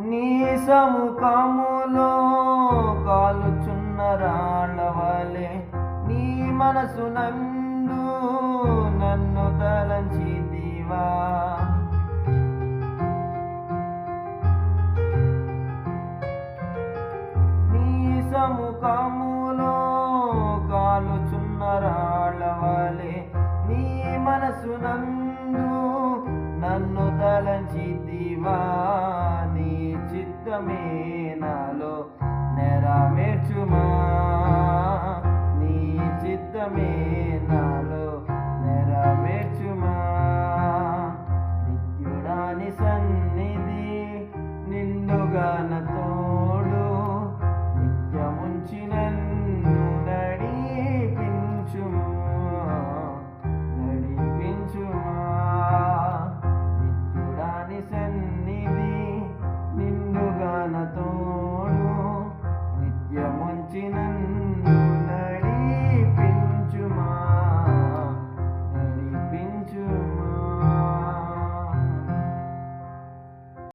నీ సముఖములో కాలుచున్న రాళ్ళవలే నీ మనసు నందు నన్ను తలంచితివా. నీ సముఖములో కాలుచున్న రాళ్ళవలే నీ మనసు నందు నన్ను తలంచితివా. నీ చిత్తమే నాలో నెరవేర్చుమా, నీ చిత్తమే నాలో నెరవేర్చుమా. నిత్యుడాని సన్నిధి నిండుగా